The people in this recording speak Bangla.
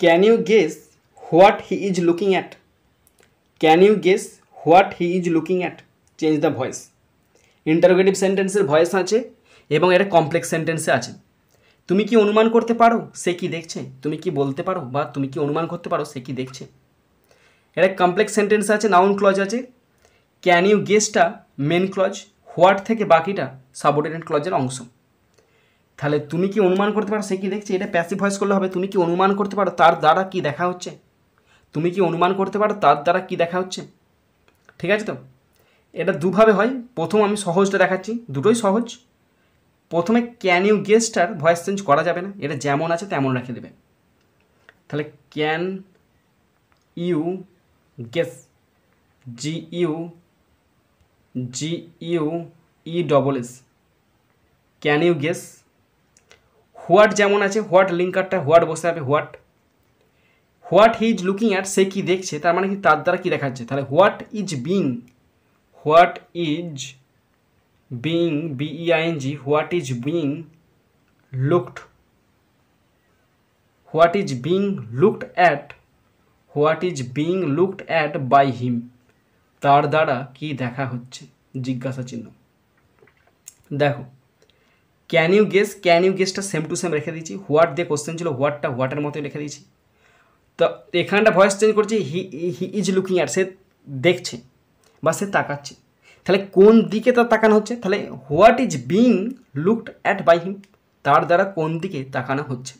Can you guess what he is looking at? Can you guess what he is looking at? Change the voice. Interrogative সেন্টেন্সের ভয়েস আছে এবং এটা কমপ্লেক্স সেন্টেন্সে আছে। তুমি কি অনুমান করতে পারো সে কি দেখছে? তুমি কি বলতে পারো বা তুমি কি অনুমান করতে পারো সে কি দেখছে? এটা কমপ্লেক্স সেন্টেন্স আছে, নাউন ক্লজ আছে। ক্যান ইউ গেসটা মেন ক্লজ, হোয়াট থেকে বাকিটা সাবঅর্ডিনেট ক্লজের অংশ। তাহলে তুমি কি অনুমান করতে পারো সে কি দেখছে, এটা প্যাসিভ ভয়েস করলে হবে। তুমি কি অনুমান করতে পারো তার দ্বারা কি দেখা হচ্ছে? তুমি কি অনুমান করতে পারো তার দ্বারা কি দেখা হচ্ছে? ঠিক আছে তো? এটা দুভাবে হয়। প্রথম আমি সহজটা দেখাচ্ছি, দুটোই সহজ। প্রথমে ক্যান ইউ গেসটার ভয়েস চেঞ্জ করা যাবে না, এটা যেমন আছে তেমন রেখে দেবে। তাহলে can you guess, GUES, can you guess. What যেমন আছে, হোয়াট লিঙ্কারটা হোয়াট বসে যাবে, what he is looking at, সে কি দেখছে, তার মানে কি তার দ্বারা কি দেখা যাচ্ছে। তাহলে what is being, BEING, what is being looked, what is being looked at by him, তার দ্বারা কি দেখা হচ্ছে, জিজ্ঞাসা চিহ্ন। দেখো ক্যান ইউ গেসটা সেম টু সেম রেখে দিয়েছি। হোয়াট দিয়ে কোশ্চেন ছিল, হোয়াটের মতোই রেখে দিয়েছি। তো এখানটা ভয়েস চেঞ্জ করছি, হি ইজ লুকিং অ্যাট, সে দেখছে বা সে তাকাচ্ছে। তাহলে কোন দিকে তার তাকানো হচ্ছে? তাহলে what is being looked at by him, তার দ্বারা কোন দিকে তাকানো হচ্ছে।